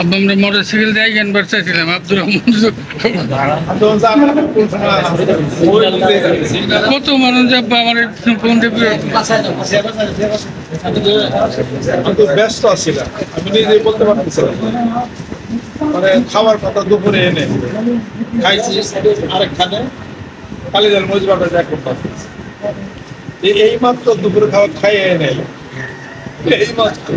আমরা মোটরসাইকেল দিয়ে একবার চাইছিলাম আব্দুর রহমান কত মানুষ যাবো আমার ব্যস্ত ছিলাম, আমি নিজে বলতে পারতেছিলাম মানে খাবার কথা দুপুরে এনে খাইছি আরেকখানে কালিদার মজুরাটা দেখা করতে এই মাত্র দুপুরে খাবার খাইয়ে এনে এই মাত্র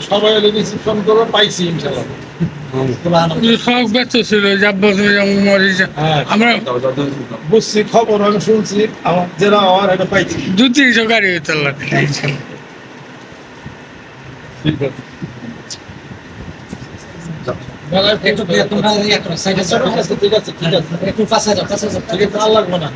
সবাই পাইছি সব ব্যস্ত ছিল আমরা বুঝছি খবর আমি শুনছি আমার যারা আমার এটা পাইছি 200-300 গাড়ি হইতে লাগবে না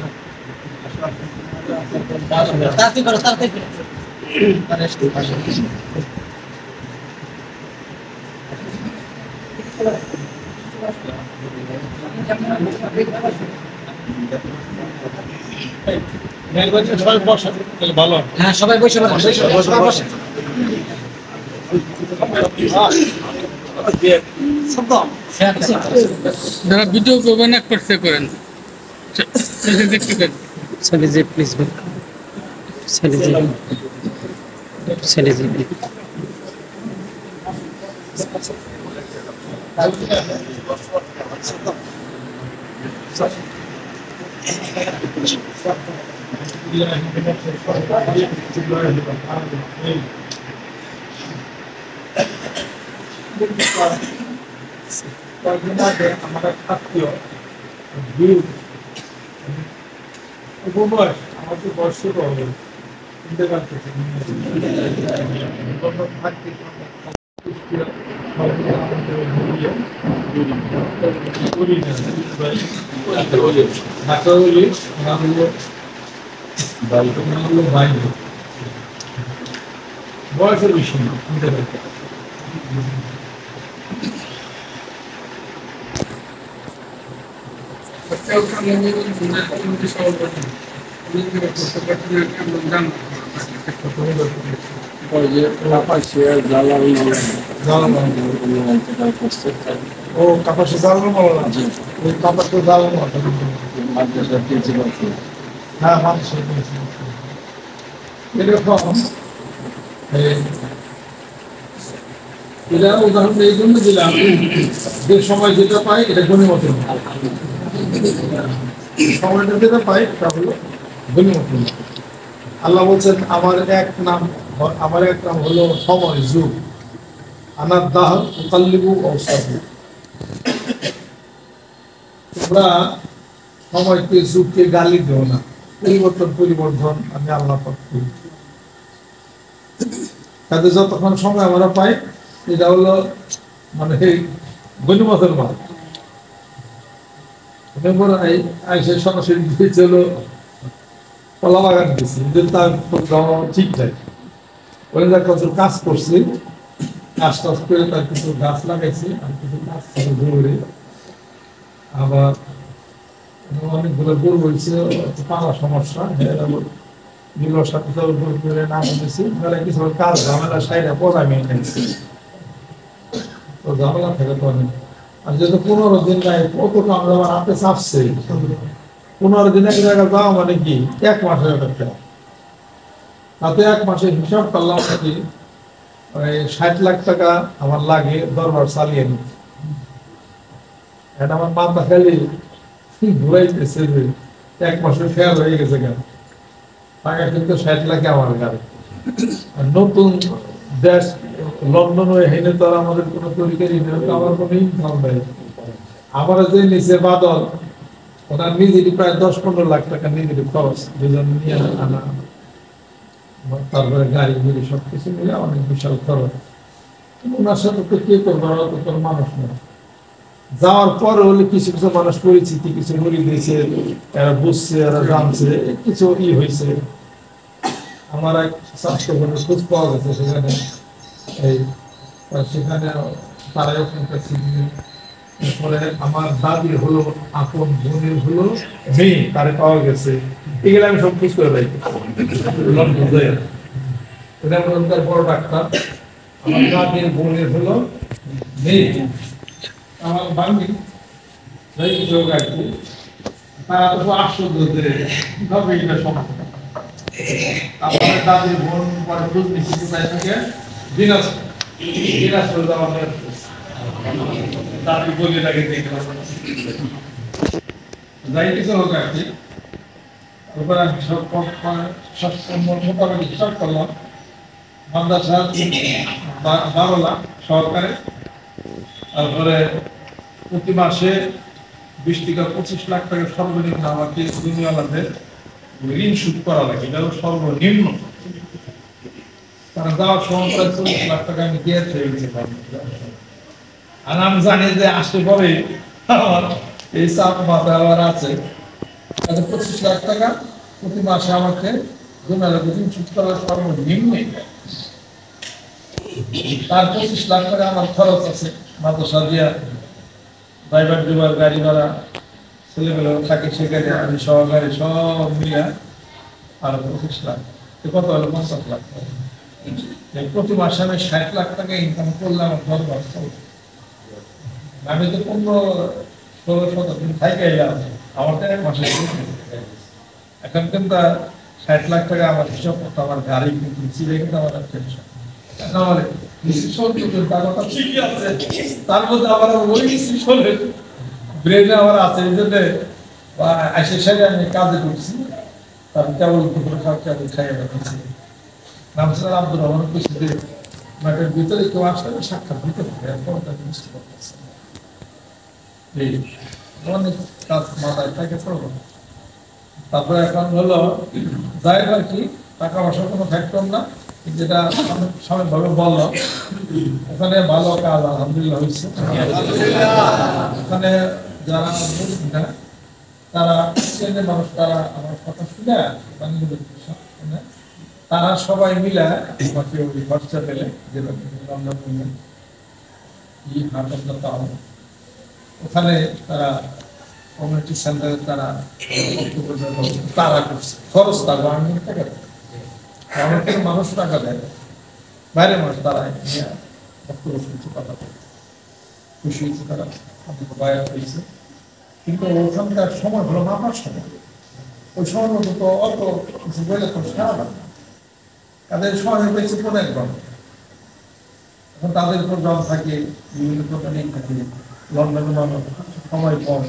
সবাই বসে ভালো। হ্যাঁ সবাই বসে বসে যারা ভিডিও করবেন এক করতে করেন চলে প্লিজ চলে কয়েকদিন আগে আমার এক আত্মীয় উপবয়স আমার তো বয়স ছোট হবে চিনতে পারতেছি বয়সের বিষয় না চিনতে পারতে ও কাপাসে জ্বালানো বলো না ওই কাপাসে জ্বালানো হ্যাঁ মানুষের এরকম এটা উদাহরণ এই জন্য দিলাম যে সময় যেটা পাই এটা গণিমত সময়টা যেটা পাই এটা হলো গণিমত। আল্লাহ বলছেন আমার এক নাম হলো সময় যুগ আনার দাহ মুকাল্লিবু অবস্থাবু তোমরা সময়কে যুগকে গালি দেও না পরিবর্তন আমি আল্লাহ পাক করি তাদের যতক্ষণ সময় আমরা পাই এটা হলো মানে এই গণিমতের মাল সরাসরি হলো কলা বাগান গেছি তার ঠিক নাই ওই কাজ করছি কাজ টাজ করে তার কিছু গাছ লাগাইছি আর কিছু গাছ ঘুরে আবার অনেকগুলো গরু হয়েছে পালা সমস্যা বিলোর সাথে করে না বলেছি কিছু কাজ ঝামেলা সাইডে পড়াই মেয়ে নিয়েছি তো ঝামেলা থেকে তো অনেক আর যেহেতু 15 দিন নাই কতটা আমরা আমার হাতে চাপছে 15 দিন এক জায়গায় যাওয়া মানে কি 1 মাসের একটা তাতে 1 মাসের হিসাব করলাম নাকি 60 লাখ টাকা আমার লাগে দরবার চালিয়ে নি এটা আমার মাথা খালি ঘুরাইতেছে যে 1 মাসের ফেয়ার হয়ে গেছে কেন টাকা কিন্তু 60 লাখে আমার গাড়ি নতুন দেশ লন্ডন হয়ে হেনে তো আমাদের কোনো তরিকারি নেই আমার কোনো ইনকাম নেই আমার যে নিচে বাদল ওনার নিজেরই প্রায় 10-15 লাখ টাকা নিজেরই খরচ, দুজন নিয়ে আনা, তারপরে গাড়ি গুড়ি সবকিছু মিলে অনেক বিশাল খরচ। ওনার সাথে তো কে করবো, ওরা তো কোনো মানুষ না। যাওয়ার পরে হলে কিছু কিছু মানুষ পরিচিতি কিছু মুড়ি দিয়েছে, এরা বুঝছে, এরা জানছে, কিছু হয়েছে। আমার এক স্বাস্থ্যকর্মীর খোঁজ পাওয়া গেছে সেখানে, এই সেখানে তারাই ওখানকার পরে আমার দাদির হলো আপন বোনের হলো মেয়ে, তারে পাওয়া গেছে। এগুলো আমি সব খোঁজ করে পাই, এটা আমার বড় ডাক্তার। আমার দাদির বোনের হলো মেয়ে, আমার বাঙালি যোগ আর কি। তারা তো আশ্চর্য যে এটা সম্ভব। আমার দাদির বোন পরে খোঁজ নিচ্ছি কোথায় থেকে, দিনাজপুর আমাদের দাদি বলে লাগে দেখলাম যাই কিছু হোক আর কি। তারপরে আমি সব মোটামুটি হিসাব করলাম, মাদ্রাসা 12 লাখ সহকারে, তারপরে প্রতি মাসে 20 থেকে 25 লাখ টাকা সর্বনিম্ন আমাকে দুনিয়ালাদের ঋণ শোধ করা লাগে, এটা সর্বনিম্ন। কারণ যাওয়ার সময় প্রায় 40 লাখ টাকা আমি দিয়ে গেছি। আর আমি জানি যে আসতে পরে আমার এই চাপ মাথা আবার আছে, 25 লাখ টাকা প্রতি মাসে আমাকে দুনিয়ালাদের ঋণ শোধ করা সর্বনিম্ন। তার 25 লাখ টাকা আমার খরচ আছে মাদ্রাসা দিয়া, ড্রাইভার ড্রাইভার গাড়ি ভাড়া, ছেলেমেলে থাকে সেখানে, আমি সহকারী সব মিলে আর 25 লাখ, কত হলো 50 লাখ। প্রতি মাসে আমি 60 লাখ টাকা ইনকাম করলে আমার ঘর বাঁচতে। আমি তো 15-16 দিন থাইকে এলাম, আমার তো 1 মাসে। এখন কিন্তু 60 লাখ টাকা আমার হিসাব করতে, আমার গাড়ি কিন্তু চিড়ে কিন্তু আমার টেনশন। তার মধ্যে আবার ওই ব্রেনে আমার আছে, এই জন্য আসে সাথে আমি কাজে করছি। তার কেবল দুপুরে খাইয়ে রাখছি। নাম ছিল আব্দুর রহমান, মাঠের ভিতরে কেউ আসলে সাক্ষাৎ দিতে পারে, মিষ্টি করতেছে অনেক কাজ মাথায় থাকে করবো। তারপরে এখন হলো যাই আর কি, টাকা পয়সার কোনো ফ্যাক্টর না, যেটা স্বাভাবিকভাবে বললাম। ওখানে ভালো কাজ আলহামদুলিল্লাহ হয়েছে। ওখানে যারা তারা শ্রেণীর মানুষ, তারা আমার কথা শুনে তারা সবাই মিলে আমাকে ওই খরচা পেলে, যেটা ওখানে তারা কমিউনিটি সেন্টারে তারা করছে খরচ, তার গভর্নমেন্ট টাকা দেয়, অনেকের মানুষ টাকা দেয়, বাইরের মানুষ তারা বক্তব্য শুনছে, কথা বলে খুশি হয়েছে, তারা অনেক বায়া হয়েছে। কিন্তু ওখানকার সময় হলো মাপার সময়, ওই সময় মতো তো অত কিছু বলে তো সারা লাগে না। তাদের সময় পেয়েছে 15 ঘন্টা। এখন তাদের উপর জল থাকে, বিভিন্ন প্রকারের থাকে, লন্ডনে মানুষ সময় কম,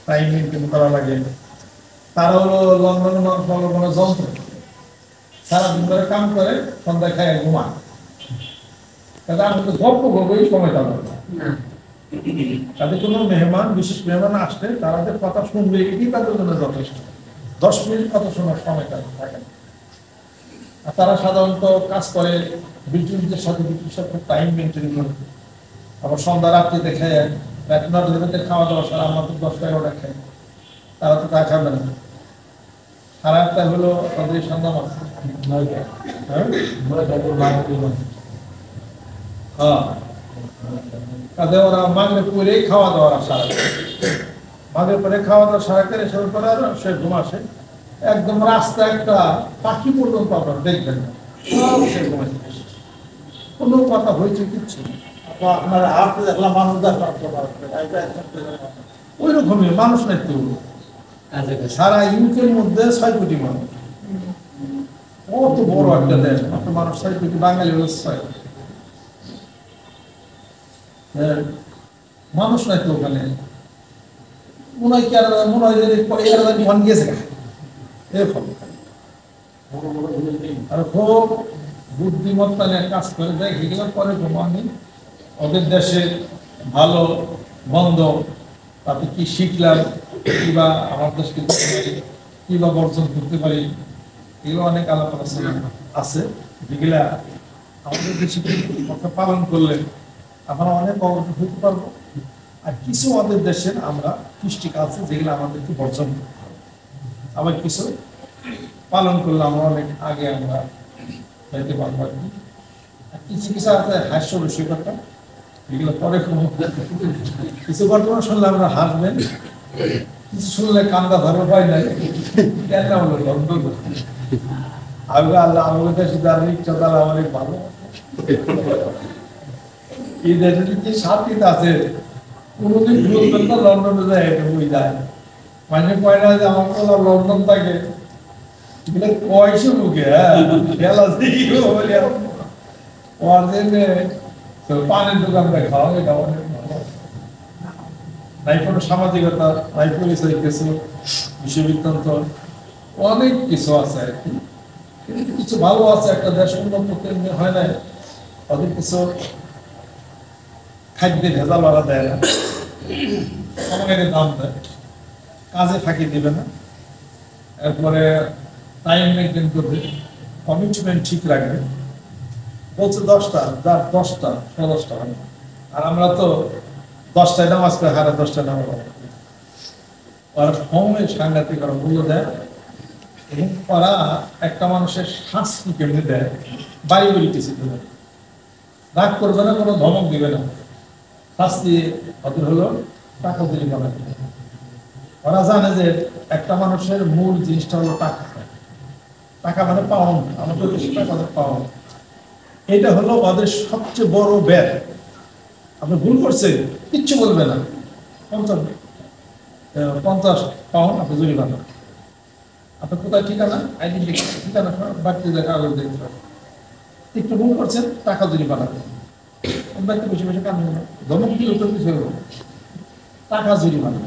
টাইম মেনটেন করা লাগে। তারা হলো লন্ডনের মানুষ হলো কোনো যন্ত্র, সারাদিন ধরে কাম করে, সন্ধ্যায় খায় ঘুমায়। তাদের আমি তো গল্প করবো এই সময় তাদের তাদের কোনো মেহমান, বিশেষ মেহমান আসলে তারা যে কথা শুনবে, এটি তাদের জন্য যথেষ্ট। 10 মিনিট কথা শোনার সময় তাদের থাকে না। আর তারা সাধারণত কাজ করে ব্রিটিশদের সাথে, ব্রিটিশের টাইম মেনটেন করে। আবার সন্ধ্যা রাত্রিতে খেয়ে রাত 9টার খাওয়া দাওয়া সারা, আমরা তো 10-11টা খাই, তারা তো তা খাবে না। আর একটা হলো তাদের সন্ধ্যা মাছ, তাদের ওরা মাগরে পরে খাওয়া দাওয়া সারা, মাগরে পরে খাওয়া দাওয়া সারা করে শুরু করে সে ঘুমাসে। একদম রাস্তা একটা পাখি পর্যন্ত আপনারা দেখবেন না, সব সে ঘুমাইছে, কোনো কথা হয়েছে কিচ্ছু না। আপনার হাতে দেখলাম মানুষ দেখলাম, ওই রকমই মানুষ নাই তো। সারা ইউকের মধ্যে 6 কোটি মানুষ, কত বড় একটা দেশ, আপনার মানুষ 6 কোটি, বাঙালি হলো 6। মানুষ নাই তো ওখানে, মনে হয় কি আর মনে হয় যে মন গেছে এরকম। আর খুব বুদ্ধিমত্তা নিয়ে কাজ করে দেয়, এগুলোর পরে আমি ওদের দেশে ভালো মন্দ তাতে কি শিখলাম, কিবা আমার দেশকে কিবা বর্জন করতে পারি, এগুলো অনেক আলাপ আলোচনা আছে, যেগুলা আমাদের দেশে কথা পালন করলে আমরা অনেক অগ্রগতি হতে পারবো। আর কিছু আমাদের দেশের আমরা কৃষ্টি আছে যেগুলো আমাদেরকে বর্জন করতে হবে, আবার কিছু পালন করলে আমরা অনেক আগে আমরা যাইতে পারবো আর কি। আর কিছু কিছু আছে হাস্য রসিকতা, এগুলো পরে কিছু ঘটনা শুনলে আমরা হাসবেন, কিছু শুনলে কান্দা ধরো পাই নাই, কেন হলো লন্ডন আমি আল্লাহ আমাদের দেশে যার ইচ্ছা তারা অনেক ভালো। এই দেশের যে শান্তিতে আছে কোনোদিন বলবেন না লন্ডনে যায়, এটা বই যায় মানে কয় না যে আমার কথা লন্ডন থাকে এগুলো কয়শো মুখে খেলা পানের দোকানটা খাওয়া, এটা অনেক ভালো। নাই কোনো সামাজিকতা, নাই পরিচয় কিছু বিশ্ববিদ্যান্ত অনেক কিছু আছে আর কি। কিন্তু কিছু ভালো আছে, একটা দেশ উন্নত কেন্দ্রে হয় না, তাদের কিছু খাদ্যে ভেজাল বাড়া দেয় না, সময়ের দাম দেয়, কাজে ফাঁকি দিবে না, এরপরে টাইম মেনটেন করবে, কমিটমেন্ট ঠিক রাখবে, বলছে 10টা যার 10টা 10টা হয়। আর আমরা তো 10টায় নামাজ পড়ে হারা 10টায় নামাজ ওরা সময় সাংঘাতিক ওরা মূল্য দেয়। এবং ওরা একটা মানুষের শাস্তি কেমনি দেয়, বাড়ি বাড়ি কিছু দেবে, রাগ করবে না, কোনো ধমক দিবে না, শাস্তি ওদের হলো টাকা দিলে বলা। ওরা জানে যে একটা মানুষের মূল জিনিসটা হলো টাকা, টাকা মানে পাউন্ড, আমাদের দেশে টাকা পাউন্ড, এটা হলো ওদের সবচেয়ে বড় ব্যয়। আপনি ভুল করছেন কিচ্ছু বলবে না, 50 পাউন্ড আপনি জরিমানা। আপনার কোথায় ঠিকানা, আইডেন্টি ঠিকানা বাড়তি কাগজ দেখতে হবে, একটু ভুল করছেন টাকা জরিমানা। একটু বেশি বেশি কান ধমক দিয়ে উত্তর কিছু হলো টাকা জরিমানা।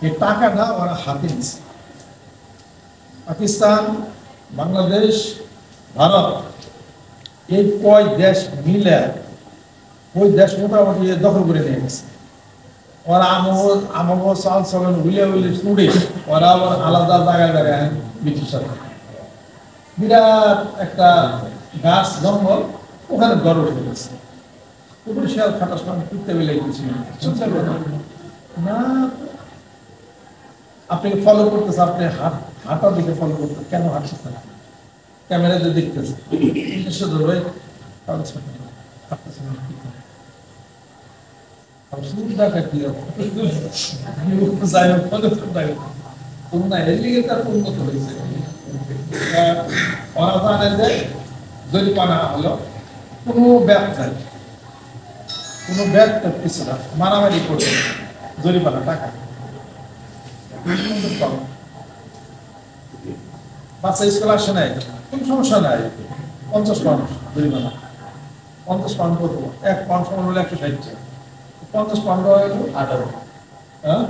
এই টাকাটা ওরা হাতে দিচ্ছে। পাকিস্তান, বাংলাদেশ, ভারত, এই কয় দেশ মিলে ওই দেশ মোটামুটি দখল করে নিয়ে গেছে। ওরা আমাকে চাল চলেন উলিয়া উলি ছুড়ে ওরা আবার আলাদা জায়গায় জায়গায় ব্রিটিশ সরকার, বিরাট একটা গাছ জঙ্গল, ওখানে গড় উঠে গেছে। উপরে শিয়াল খাটার সময় করতে বেলে গেছিল না, আপনি ফলো করতেছে, আপনি হাঁটা দেখে ফলো করতে, কেন হাঁটতেছে না, ক্যামেরাতে দেখতেছে, শুধু ভাই জরিমানা হলো কোনো ব্যবসায়, কোনো ব্যবসা কিছু না, মারামারি করবে জরিমানা টাকা। বাচ্চা স্কুল আসে নাই, কোনো সমস্যা নাই, 50 পাউন্ড জরিমানা, 50 পাউন্ড করবো, 1 পাউন্ড সমান হলে 160, 50 পাউন্ড 18, হ্যাঁ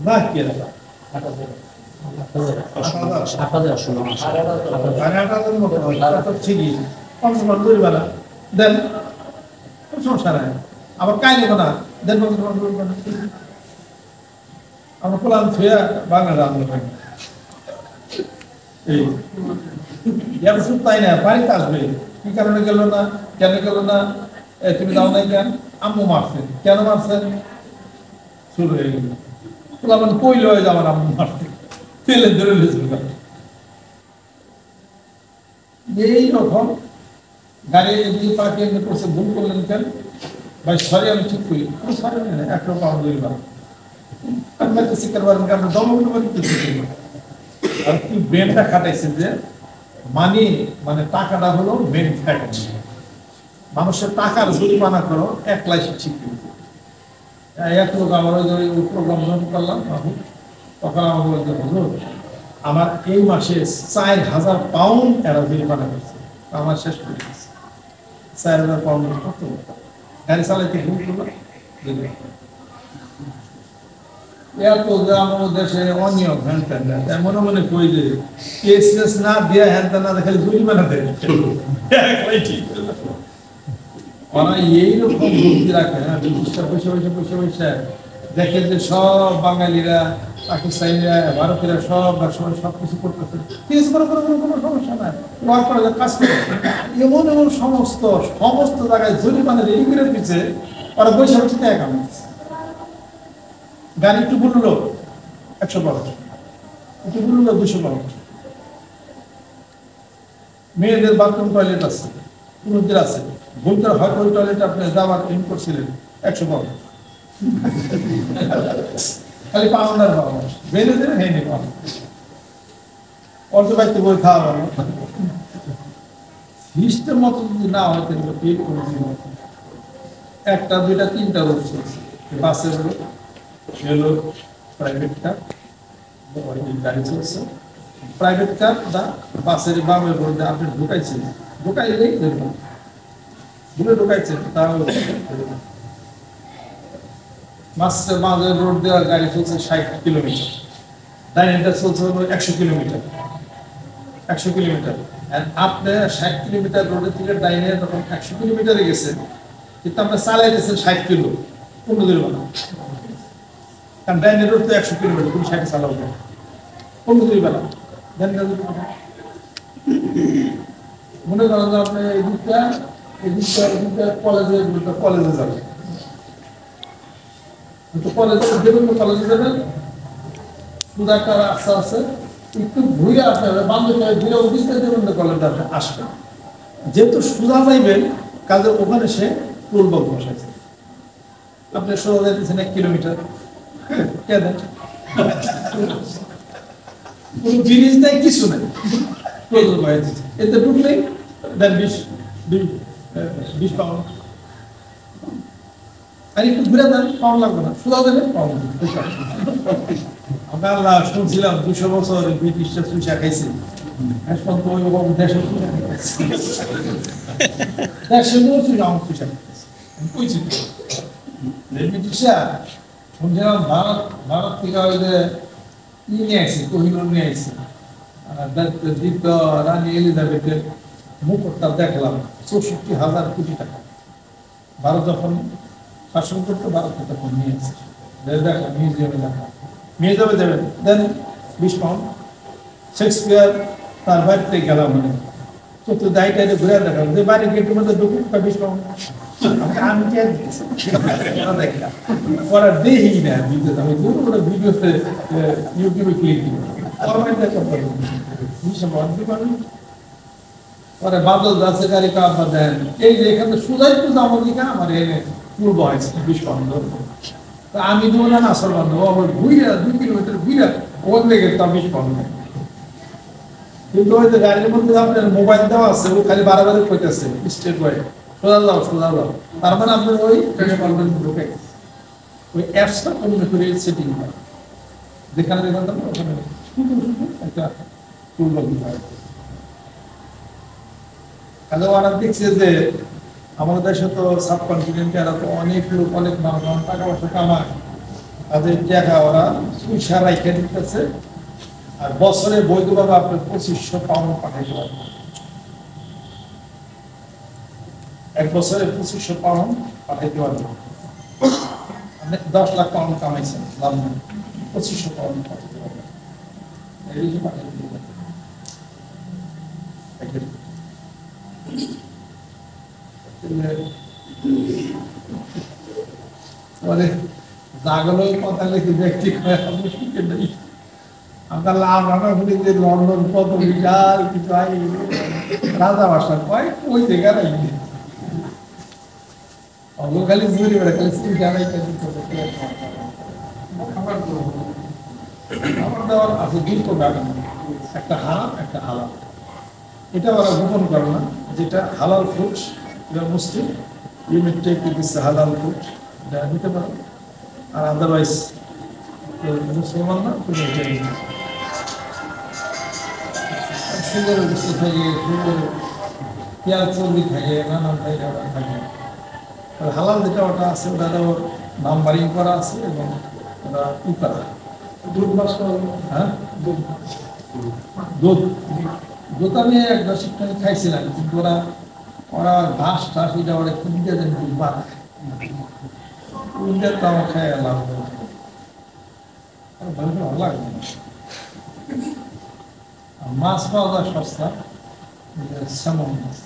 না কি এটা 8,000 মতো ঠিকই, 50 পাউন্ড জরিমানা দেন, কোনো সমস্যা নাই। আবার কাই নেব না, দেন 50 পাউন্ড জরিমানা। আমরা কোলাম ছুঁয়া বাংলা রান্না করি, তাই না, বাড়িতে আসবে, কি কারণে গেল না, কেন গেল না, তুমি দাও নাই কেন, আম্মু মারছেন, কেন মারছেন, শুরু হয়ে গেল। মানে কইল হয়ে যাবার আম্মু মারছে, তেলে ধরে এইরকম গাড়ি এদিকে পাঠিয়ে এমনি করছে, ভুল করলেন কেন ভাই, সরি আমি ঠিক করি, সরি না, 1 পাউন্ড জরিমানা। আমরা তো শিকার পারেন, আমরা দমন কিছু আর কি ব্রেনটা খাটাইছে যে মানি মানে টাকাটা হলো মেন ফ্যাক্ট। মানুষের টাকার জরিমানা করো, একলাই ঠিক এক লোক আমার ওই প্রোগ্রাম জয়েন করলাম, তখন আমার বলতে হুজুর আমার এই মাসে 4,000 পাউন্ড এরা জরিমানা করছে, আমার শেষ করে দিচ্ছে। 4,000 পাউন্ড কত, গাড়ি চালাইতে ভুল করলো, এত আমাদের দেশে অনিয়ম হ্যান ত্যান, মনে মনে কই যে কেস না দিয়া হ্যান ত্যান না, খালি জরিমানা দেয়, ওরা এইরকম বুদ্ধি রাখে না, ব্রিটিশরা বসে দেখে যে সব বাঙালিরা, পাকিস্তানিরা, ভারতীয়রা সব সবাই সব কিছু করতেছে, ঠিক আছে, কোনো সমস্যা নাই, ওয়ার করে কাজ করে। এমন এমন সমস্ত জায়গায় জরিমানা রেডি করে দিচ্ছে, ওরা বৈশাখ থেকে একা গাড়ি একটু বললো 112, একটু বললো 212। মেয়েদের বাথরুম টয়লেট আছে, পুরুষদের আছে, বলতে হয়তো ওই টয়লেটে আপনি যাওয়ার ক্লিন করছিলেন 112, খালি পাউন্ডার পাওয়া বেঁধে দেবে হেঁটে পাওয়া অর্ধ বাড়িতে বই খাওয়া পাবো সিস্টেম মতো যদি না হয় তাহলে পেট করে দিব। 1টা 2টা 3টা রোড চলছে, বাসের রোড, রেল, প্রাইভেট কার, গাড়ি চলছে, প্রাইভেট কার বা বাসের বামের রোডে আপনি ঢুকাইছেন, ঢুকাইলেই দেখবেন ভুলে ঢুকাইছেন তাহলে মাস্টার বাজার রোড দেওয়া গাড়ি চলছে 60 কিলোমিটার, ডাইনেটা চলছে হলো 100 কিলোমিটার, 100 কিলোমিটার। আর আপনি 60 কিলোমিটার রোডের থেকে ডাইনে যখন 100 কিলোমিটারে গেছেন, কিন্তু আপনি চালাইতেছেন 60 কিলো, কোনো দিল না, কারণ ডাইনের রোড তো 100 কিলোমিটার, তুমি 60 চালাও না, কোনো দিল না। মনে করেন যে আপনি এদিকটা কলেজে যাবেন, কলেজে দেবেন, কলেজে যাবেন, সুদা একটা রাস্তা আছে, একটু ঘুরে আপনার বান্ধবী ঘুরে অফিসে দেবেন, কলেজে আপনি আসবেন, যেহেতু সুদা যাইবেন কাজে ওখানে সে টোল বক্স বসাইছে, আপনি সোজা যাইতেছেন 1 কিলোমিটার, কেন কোনো জিনিস নেই, কিছু নেই, টোল বসাইছে, এতে ঢুকলেই দেন 20 পাউন্ড, আর একটু ঘুরে দেন পাউন্ড লাগবে না, সোজা দেবেন পাউন্ড। আমরা আল্লাহ শুনছিলাম 200 বছর ব্রিটিশরা চুষা খাইছে, এখন তো ওইরকম দেশের চুষা খাইছে, দেশের চুষা চুষা খাইছে, কইছি ব্রিটিশরা শুনছিলাম ভারত থেকে ওই যে নিয়ে আসছে, কোহিনুর নিয়ে আসছে, দ্বিতীয় রানী এলিজাবেথের মুকুটটা দেখলাম 64,000 কোটি টাকা, ভারত যখন শাসন করতো ভারতকে তখন নিয়ে আসছে, দেখলাম মিউজিয়ামে দেখলাম, মিউজিয়ামে দেবেন দেন 20 পাউন্ড। শেক্সপিয়ার তার বাড়িতে গেলাম, মানে তো দায়িত্ব ঘুরে দেখালাম যে বাড়ি গেটের মধ্যে ঢুকুন 20 পাউন্ড, আমি কে দেখলাম ওরা দেখি না, আমি দুটো ভিডিওতে ইউটিউবে ক্লিক দিই, পরে বাদল দাসের গাড়ি কাপড় দেন, এই যে এখানে সুদাই তো জামদিকা আমার এনে পূর্ব হয়েছে 20 পাউন্ড, আমি দেবো না আসল বান্ধব, আমার ঘুরে 2 কিলোমিটার ঘুরে ওর লেগে তো 20 পাউন্ড, কিন্তু ওই যে গাড়ির মধ্যে আপনার মোবাইল দেওয়া আছে, ও খালি বারবার কইতেছে স্টেট ওয়াই সোজা যাও, তার মানে আপনার ওই ঢুকে ওই অ্যাপসটা অন্য করে সেটিং হয়, যেখানে ওখানে শুধু একটা পূর্ব বিভাগ। তাহলে ওরা দেখছে যে আমাদের দেশে তো সাবকন্টিনেন্টে এরা তো অনেক লোক, অনেক মানুষ টাকা পয়সা কামায়, তাদের টাকা ওরা পয়সা রাইখে দিতেছে, আর বছরে বৈধভাবে আপনার 2500 পাউন্ড পাঠাইতে পারবেন, 1 বছরে 2500 পাউন্ড পাঠাইতে পারবেন, 10 লাখ পাউন্ড কামাইছেন, লাভ নেই, 2500 পাউন্ড পাঠাইতে পারবেন, এই যে পাঠাইতে পারবেন। মানে জাগলো কথা লিখে দেখতে আমরা লাভ রান্না করি যে লন্ডন কত বিশাল কিছু রাজা বাসা কয় ওই জায়গা নাই, খালি ঘুরে বেড়া খালি জানাই খাবার দাবার আছে, দুটো ব্যাপার, একটা হারাম একটা হালাল, এটা ওরা গোপন করে না, যেটা হালাল ফুড এটা মুসলিম, ইউনিট টেক দিচ্ছে হালাল ফুড, এটা নিতে পারো, আর আদারওয়াইজ মুসলমান না তুমি এটা নিতে সুন্দর বস্তু থাকে, সুন্দর পেঁয়াজ চর্বি থাকে, নানান থাকে, হালাল যেটা ওটা আছে ওটা ওর নাম্বারিং করা আছে এবং ওরা ই করা, দুধ মাস, হ্যাঁ দুধ দুধ আমি 1 দশক খাইছিলাম, কিন্তু ওরা ওরা ঘাস টাস এটা ওরা একটু দিতে দেন বা ওইটা তো আমার খেয়ে লাভ ভালো লাগে না। আর মাছ পাওয়া যায় সস্তা, স্যামন মাছ,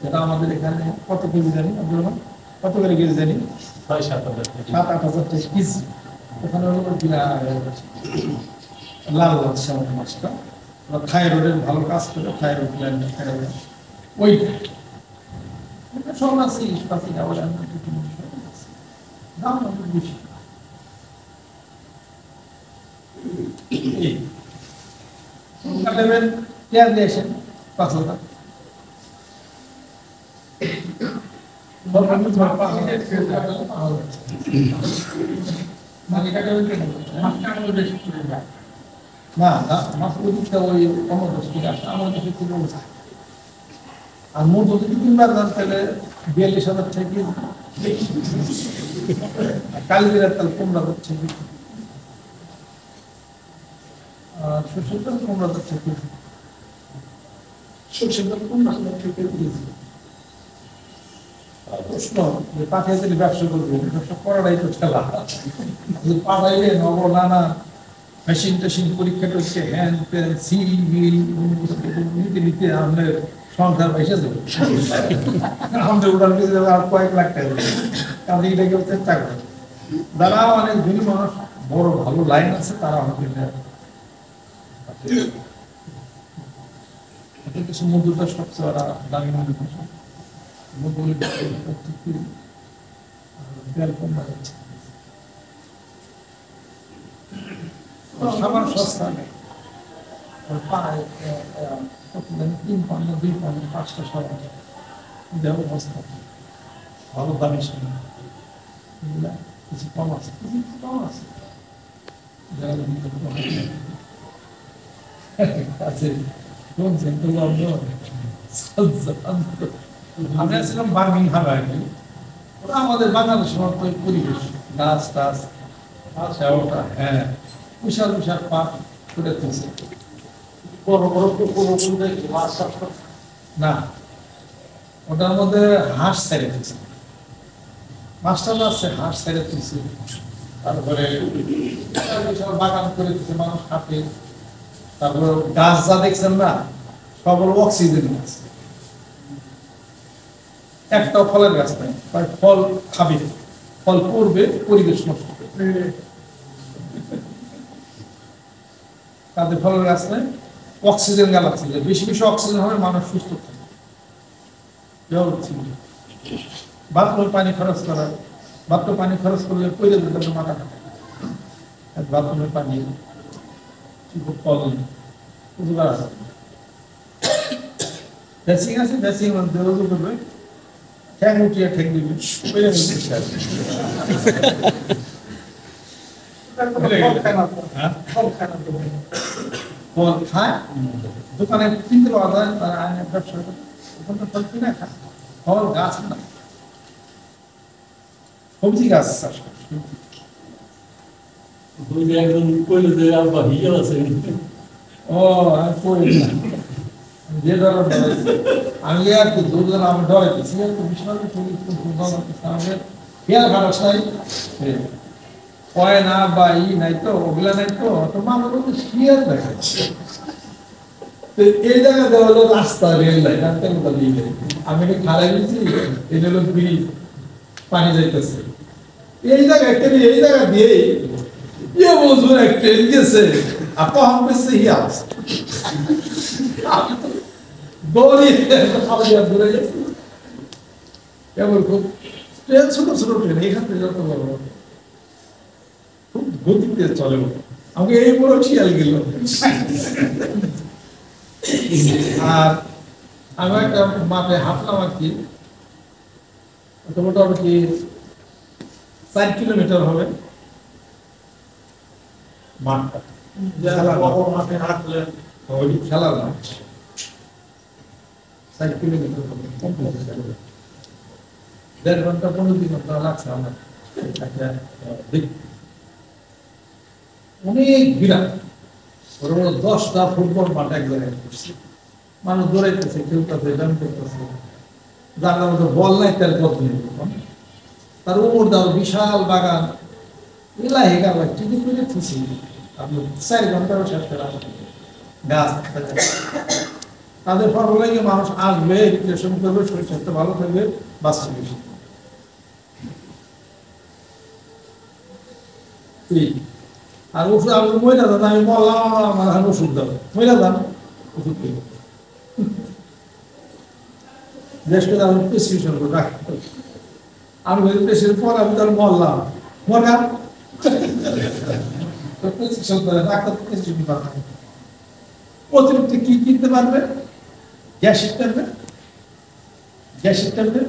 যেটা আমাদের এখানে কত কেজি জানি আপনারা, কত করে কেজি জানি 7-8 হাজার টাকা কেজি। ওখানে হলো কিনা লাল লাল স্যামন মাছটা, থাইরয়েডের ভালো কাজ করে, থাইরয়েড গ্ল্যান্ড, থাইরয়েড ওইটা সব আছে, ইস্পাতি দাম অনেক বেশি। কাটাবেন পেঁয়াজ দিয়ে আসেন 5,000। না মাছ ওদিকটা ওই অন্য দেশ আসে, আমার দেশে থেকে ওঠা। আর মোট যদি 3 বার দাম তাহলে 42,000 থেকে কালিজিরার তাহলে 15,000 থেকে, আর সরষের তেল 15,000 থেকে, সরষের তেল 15,000 থেকে দিয়েছি। প্রশ্ন যে পাঠিয়ে দিলে ব্যবসা করবো, ব্যবসা করাটাই তো খেলা। পাঠাইলে নব নানা মেশিন টেশিন পরীক্ষা করছে, হ্যান্ড পেন সিল মিল নিতে নিতে আমাদের সংসার পয়সা দেবে, আমাদের উড়ান পিছিয়ে দেবে আর কয়েক লাখ টাকা দেবে। কারণ এটাকে চেষ্টা করে যারা অনেক ধনী মানুষ, বড় ভালো লাইন আছে, তারা আমাদের সমুদ্রটা সবচেয়ে ওরা দামি মনে করছে। খাবার সস্তা নেই, 3 পাউন্ড 2 পাউন্ড 5টা সবাই দেওয়ার অবস্থা ভালো দামি সময় কিছু কম আছে, কিছু কম আছে। আমি আসছিলাম বার্মিংহামে, ওরা আমাদের বাংলাদেশের মতো পরিবেশ, গাছ টাছ, হ্যাঁ বিশাল বিশাল পাট করে তুলছে, বড় বড় না, ওটার মধ্যে হাঁস ছেড়ে তুলছে, মাছটা আছে হাঁস ছেড়ে তুলছে, তারপরে বিশাল বাগান করে দিচ্ছে, মানুষ হাঁটে। তারপরে গাছ যা দেখছেন না, সব হলো অক্সিজেন গাছ, একটাও ফলের গাছ নাই, ফল খাবে, ফল পড়বে, পরিবেশ নষ্ট করবে। তাদের ফলের গাছ নাই, অক্সিজেন গালাচ্ছে, বেশি বেশি অক্সিজেন হবে, মানুষ সুস্থ থাকে। বাথরুমে পানি খরচ করা, বাথরুমে পানি খরচ করলে পড়ে যেতে মাথা কাটে, বাথরুমের পানি ফল ভ্যাসিং আছে, ভ্যাসিং করবে, ঠ্যাং উঠিয়ে ঠেক দিবে, ফল খায়, দোকানে কিনতে পাওয়া যায়, তারা আইনের ব্যবসা করে, ওখান থেকে ফল কিনে খায়, ফল গাছ না, সবজি গাছ চাষ করে। ও আমি পড়ি না, যে ধরো আমি আর কি দুজন আমি ডরাইতেছি, বিশাল আমাদের খেয়াল খারাপ নাই, কয় না বা ই নাই তো, ওগুলা নাই তো, তোমার ক্লিয়ার দেখাচ্ছে। এই জায়গা দেওয়া হলো রাস্তা, রেল লাইন, আমি এটা খারাই দিচ্ছি, এটা হলো ব্রিজ, পানি যাইতেছে এই জায়গায়, এই জায়গা দিয়ে মজুর এক ট্রেন গেছে, আর তখন পেয়েছে ইয়াস খুব ট্রেন, ছোট ছোট ট্রেন, এখান থেকে যত বড় খুব গতিতে চলে, আমাকে এই বড় শিয়াল গেল। আর আমি একটা মাঠে হাঁটলাম আর কি, মোটামুটি 4 কিলোমিটার হবে মাঠটা, মাঠে হাঁটলে খেলার মাঠ, 4 কিলোমিটার হবে, 1.5 ঘন্টা 15 ঘন্টা লাগছে আমার দেখতে। অনেক বিরাট বড় বড় 10টা ফুটবল মাঠ এক জায়গায় করছে, মানুষ দৌড়াইতেছে, খেলতেছে, ব্যায়াম করতেছে, যার নাম হচ্ছে বল নাই তার যত্ন নেই। তার উপর দাও বিশাল বাগান, এলা হেগার ভাই টিভি করে খুশি আপনি 4 ঘন্টাও শেষ করে আসবেন গাছ থাকতে। তাদের ফল লাগে মানুষ আসবে, রিক্রিয়েশন করবে, শরীর স্বাস্থ্য ভালো থাকবে, বাঁচতে বেশি। আর ওষুধ আমি মহিলা দাদা আমি বললাম আমার ওষুধ দাও, মহিলা দাম ওষুধ পেয়ে দেশকে আমি প্রেসক্রিপশন করে রাখি। আমি বলি প্রেসক্রিপশন পর আমি তাহলে বললাম মরগা প্রেসক্রিপশন করে ডাক্তার প্রেসক্রিপশন পাঠাবে। অতিরিক্ত কি কিনতে পারবে? গ্যাসের ট্যাবলেট, গ্যাসের ট্যাবলেট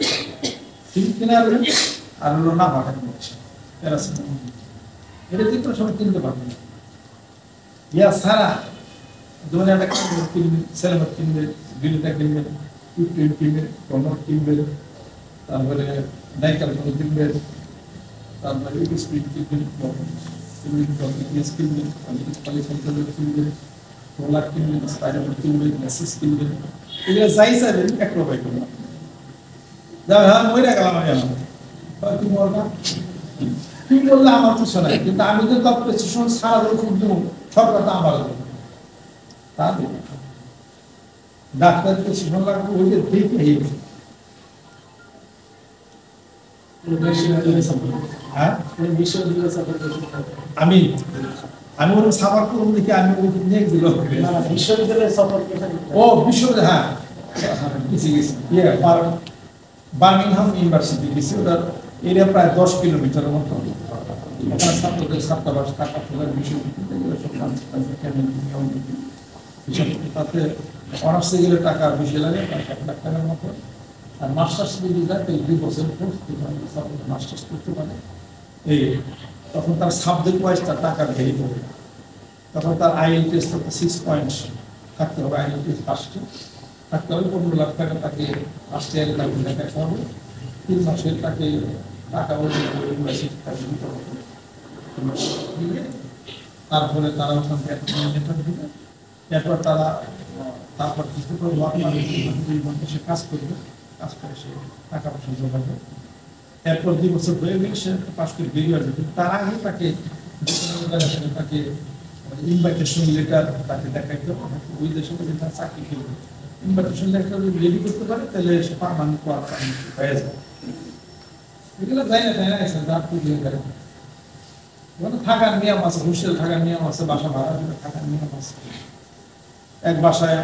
কিনে আনবে, আর হলো না পাঠাবে প্যারাসিটামল, এটা যে কোনো সময় কিনতে পারবে না। ইয়া সারা যেমন একটা কিনবে, সেলেমার কিনবে, বিলটা কিনবে, টুইন কিনবে, টমাট কিনবে, তারপরে নাইকাল কিনবে, তারপরে স্পিড কিনবে, কিনবে, কিনবে, রোলার কিনবে, স্পাইডার কিনবে, মেসেজ কিনবে, এগুলো যাই চাইবেন এক রুপাই কিনবে। যা হ্যাঁ মহিলা গেলাম আমি আমার তুমি বলবা তুই বললে আমার কিছু নাই, কিন্তু আমি তো প্রেসক্রিপশন সারা ওষুধ দেবো, সরকারটা আমার দেবো, তা দেবো ডাক্তার প্রেসক্রিপশন লাগবে ওই যে দেখে হ্যাঁ আমি আমি ওরকম সাফার করবো দেখি আমি ওষুধ নিয়ে দিল বিশ্ববিদ্যালয়ের সফর ও বিশ্ববিদ্যালয় হ্যাঁ গেছি গেছি ইয়ে বার্মিংহাম ইউনিভার্সিটি গেছি, ওটার এরিয়া প্রায় 10 কিলোমিটারের মতো। ওখানে ছাত্রদের ছাত্রাবাস টাকা তোলার বিষয় তাতে অনার্সে গেলে টাকা বেশি লাগে, প্রায় 7 লাখ টাকার মতো। আর মাস্টার্স যদি যায় তাই 2 বছর কোর্স মাস্টার্স করতে পারে। এই তখন তার সাবজেক্ট ওয়াইজ তার টাকা ভেরি করবে, তখন তার IELTS 6 পয়েন্ট থাকতে হবে, IELTS ফার্স্টে থাকতে হবে। 15 লাখ টাকা তাকে ফার্স্ট ইয়ারে তাকে দেখাতে হবে, 3 মাসের তাকে টাকা দিতে হবে। তারপরে তারা ওখান থেকে দিবে, এরপর তারা তারপর কিছু করে সে কাজ করবে, কাজ করে সে টাকা পয়সা জোগাবে। এরপর 2 বছর হয়ে গেলে সে পাশ করে বেরিয়ে আসবে, কিন্তু তার আগে তাকে তাকে ইনভাইটেশন লেটার তাকে দেখাইতে হবে। ওই দেশে যদি তার চাকরি করবে, ইনভাইটেশন লেটার যদি রেডি করতে পারে তাহলে সে পার্মানেন্ট হয়ে যাবে। এগুলো যাই না তাই না রাত পুজো গেলে ওখানে থাকার নিয়ম আছে, হোস্টেল থাকার নিয়ম আছে, বাসা ভাড়া দিলে থাকার নিয়ম আছে। এক বাসায়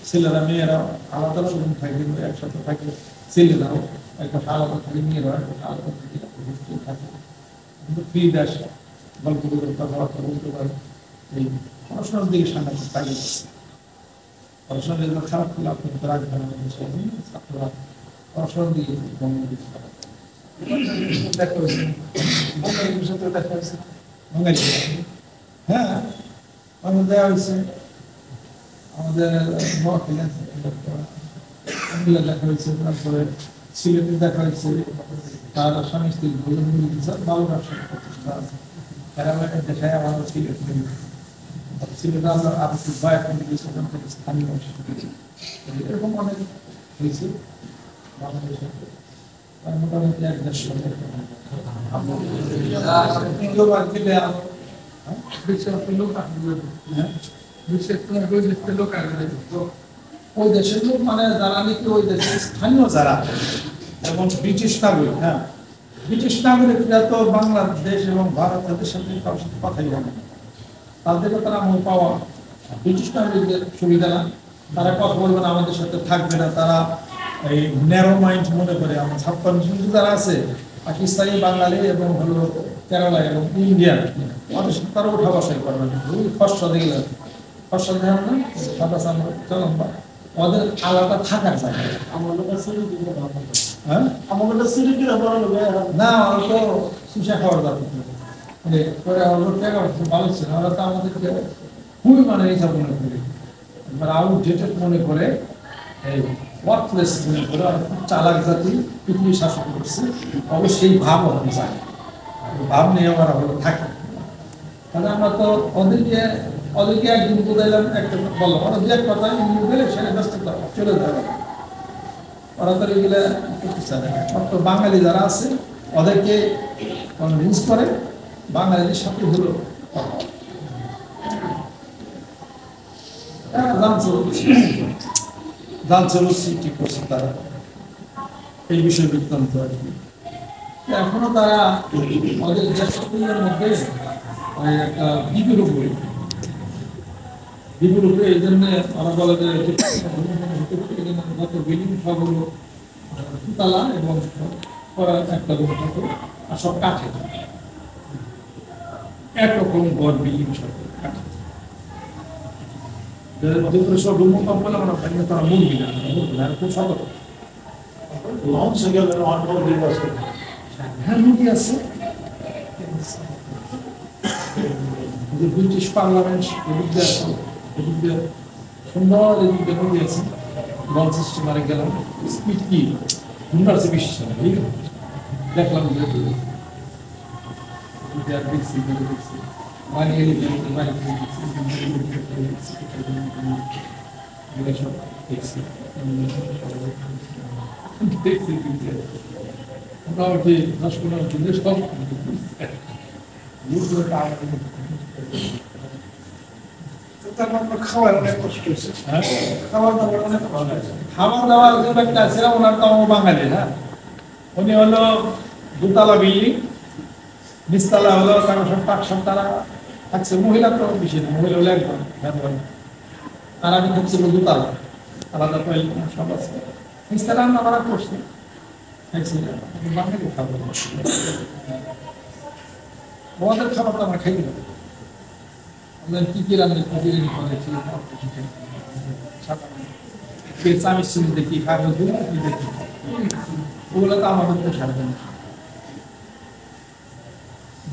ছেলেরা মেয়েরা আলাদা রুম থাকে, একসাথে থাকে, ছেলেরাও এক বাসা আলাদা থাকে, মেয়েরাও এক বাসা আলাদা থাকে, হোস্টেল থাকে, কিন্তু ফ্রি দেশ, গল্প করে কথাবার্তা বলতে পারে। এই পড়াশোনার দিকে সাংঘাতিক তাগিদ আছে। পড়াশোনার জন্য খারাপ করলে আপনি রাখবেন না, ছাত্ররা পড়াশোনার দিকে মনোযোগ দিতে পারে। দেখা হয়েছে দেখা হয়েছে হ্যাঁ আমাদের দেওয়া হয়েছে, আমাদের দেখা হয়েছে, তারপরে সিলেটে দেখা হয়েছে, তার স্বামী স্ত্রী ভালো ব্যবসা প্রতিষ্ঠা আছে, দেখায় আমাদের সিলেট সিলেটে আমরা আর্থিক ভয় থেকে স্থানীয় এরকম অনেক হয়েছে বাংলাদেশে। মোটামুটি 1-1.5 ওই দেশের লোক মানে যারা নাকি ওই দেশের স্থানীয় যারা, যেমন ব্রিটিশ নাগরিক, হ্যাঁ ব্রিটিশ নাগরিকরা তো বাংলাদেশ এবং ভারতের সাথে কারোর সাথে কথাই বলে না, তাদেরকে তারা মনে পাওয়া। ব্রিটিশ নাগরিকদের সুবিধা না, তারা কথা বলবে না, আমাদের সাথে থাকবে না, তারা এই ন্যারো মাইন্ড মনে করে। আমার সাবকন্টিনেন্টে যারা আছে পাকিস্তানি, বাঙালি এবং হলো কেরালা এবং ইন্ডিয়ান, ওদের সাথে তারা উঠা বসাই করবে না। ফসল দেখলে ফসল দেখেন না, সাদা চামড়া চলম্বা, ওদের আলাদা থাকার জায়গা। হ্যাঁ না ওরা তো সুশা খাওয়ার দরকার ভালো ছিল, ওরা তো আমাদেরকে খুবই মানে এইসব মনে করে, আউটডেটেড মনে করে, এই ওয়ার্কপ্লেস মনে করে, চালাক জাতি পৃথিবী শাসন করছে। অবশ্যই ভাব হতে চায়, ভাব নিয়ে ওরা হলো থাকে। তাহলে আমরা তো ওদেরকে একদিন বুঝাইলাম, একটা বললাম ওরা যে এক কথা গেলে সেটা ব্যস্ত চলে যাবে। ওরা তো এগুলো করতে চায় না। মাত্র বাঙালি যারা আছে ওদেরকে কনভিন্স করে বাঙালিদের সাথে হলো সৃষ্টি করছে তারা এই বিষয় বৃত্তান্ত আর কি। এখনো তারা ওদের দেশের মধ্যে একটা বিপুল উপরে এই জন্য ওরা বলে যে বিল্ডিং সবগুলো দুতলা এবং একটা রুম থাকে আর সব কাঠে একরকম ঘর বিল্ডিং সব কাঠে সব রুম কম্পানি আমরা তারা মুরগি না খুব সতর্ক লঞ্চ গেল অনবল দিবস হ্যাঁ মুরগি আছে ব্রিটিশ পার্লামেন্ট এদিকে আছে এদিকে সুন্দর এদিকে মুরগি আছে লঞ্চ স্টিমারে গেলাম স্পিড কি সুন্দর আছে বেশি দেখলাম দেখছি মানে মোটামুটি 10-15 দিনে সব খাওয়ার অনেক কষ্ট হচ্ছে খাবার দাবার অনেক ভালো আছে খাবার দাবার যে একটা আছে ওনার তো আমার বাঙালি হ্যাঁ উনি হলো দুতলা বিল্ডিং নিচতলা হলো তারা সব টাকসব তারা থাকছে মহিলা তো বেশি না মহিলা হলো একজন আর আমি থাকছি দুতলা আলাদা পাইল সব আছে নিচতলা আমরা করছি বাঙালি খাবার আমাদের খাবার তো আমরা খাই না আমাদের কি কি রান্না বিরিয়ানি করেছি চামিচ চিনি দেখি খাবার দেখি ওগুলো তো আমাদের তো ছাড়বে না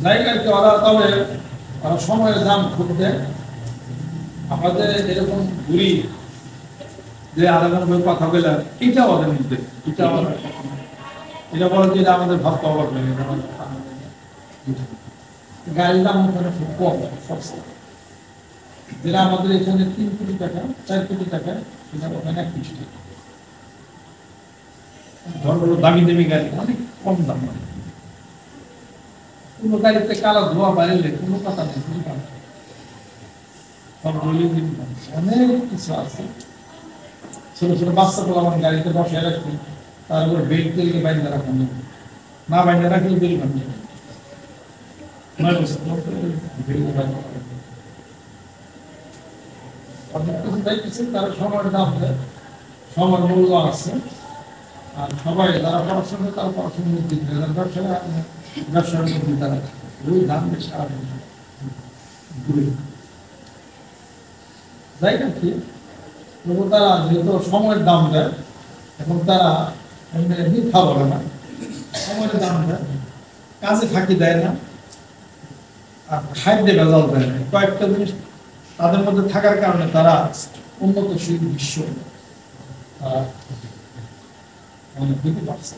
জায়গায় তো ওরা তবে ওরা সময়ের দাম খুব দেয় আমাদের এরকম ঘুরি যে আধা ঘন্টা কথা বলে এটা ওদের মধ্যে এটা আমাদের এটা বলে যে এটা আমাদের ভাবতে অবাক লাগে গাড়ির দাম ওখানে খুব কম যেটা আমাদের এখানে 3 কোটি টাকা 4 কোটি টাকা সেটা ওখানে 1 কোটি টাকা ধরো দামি দামি গাড়ি অনেক কম দাম মানে কোনো গাড়িতে কালো ধোয়া বাড়লে কোনো কথা নেই সব অনেক কিছু আছে ছোট ছোট বাচ্চাগুলো আমার গাড়িতে বসে রাখছি তার উপর বেল্ট তেলকে বাইরে রাখা না বাইরে রাখলে বেল ভাঙবে তারা সময়ের দাম দেয় সময়ের মূল্য আছে আর সবাই যারা পড়াশোনা তারা পড়াশোনার মধ্যে ব্যবসার মধ্যে তারা ওই দাম বেশি আর যাই না কি তারা যেহেতু সময়ের দাম দেয় এখন তারা এমনি খাবার না সময়ের দাম দেয় কাজে ফাঁকি দেয় না আর খাদ্যে ভেজাল দেয় না কয়েকটা জিনিস তাদের মধ্যে থাকার কারণে তারা উন্নতশীল বিশ্ব অনেক দিতে পারছে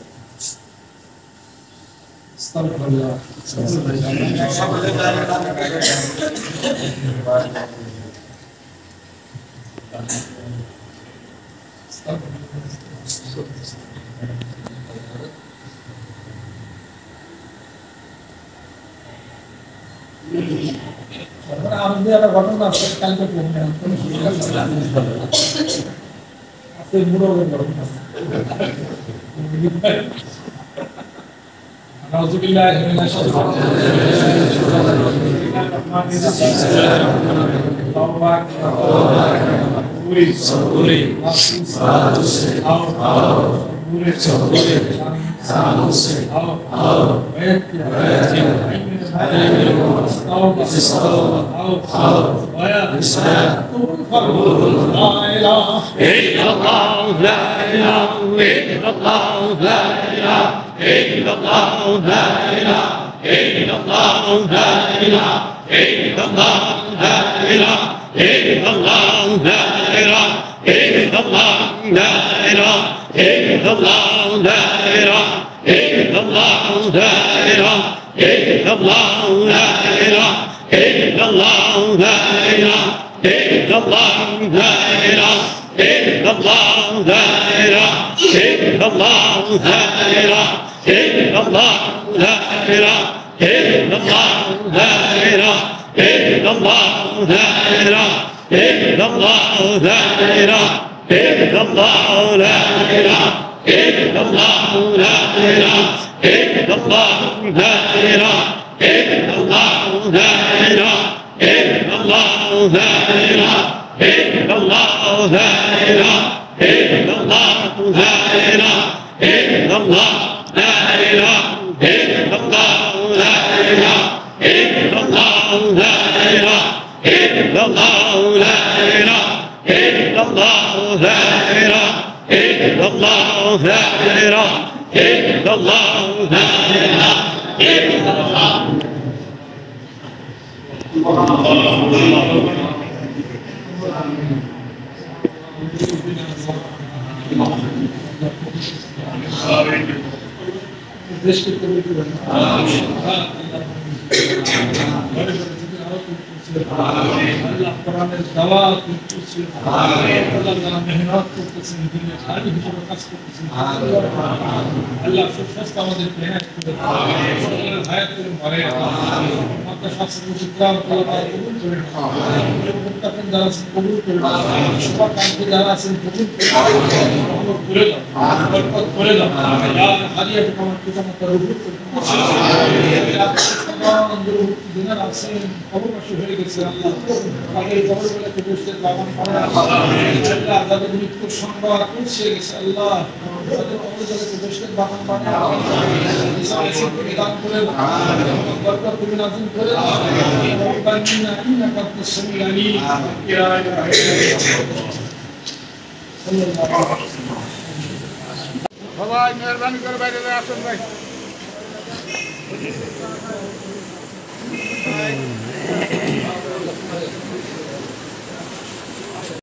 আমাদের একটা ঘটনা আছে কালকে মুরগের ঘটনা illallah, la ilaha illallah, la ilaha illallah, la ilaha illallah, la ilaha illallah, la ilaha illallah, la ilaha illallah, la ilaha illallah, la ilaha illallah, la ilaha illallah, la ilaha illallah, la ilaha illallah, la ilaha illallah, la ilaha illallah, la ilaha illallah, la ilaha illallah, la ilaha illallah, la ilaha illallah, la ilaha illallah, la ilaha illallah. দেশকে কবুল করুন। আল্লাহ কোরআনের দাওয়াত করতেছে, আল্লাহ যারা মেহনত করতেছেন, দিনের খালি হিসেবে কাজ করতেছেন, আল্লাহ সুস্বাস্থ্য আমাদেরকে হায়াত করে দেন, হায়াত করে মরে আপনার শাস্ত্র ইসলাম তাআলা কবুল করে নেন, মুত্তাকিন যারা আছেন কবুল করে নেন, শুভাকাঙ্ক্ষী যারা আছেন কবুল করে নেন, রহমত করে দাও, বরকত করে দাও, ইয়া হাদিয়া আমার পিতামাতার উপর করে দাও, দিনের আছেন অবকাশী হয়ে গেছে আল্লাহ তাদের জবরগুলোকে বসতে লাগান করে আল্লাহ তাদের মৃত্যুর সংবাদ পৌঁছে গেছে আল্লাহ তাদের অবদানকে বসতে লাগান করে ইসলামের দান করে বরকত তুমি নাযিল করে রব্বানা ইন্নাকা আনতাস সামিউল আলিম ইয়া ইলাহা সাল্লাল্লাহু সবাই মেহরবানি করে বাইরে আসুন ভাই।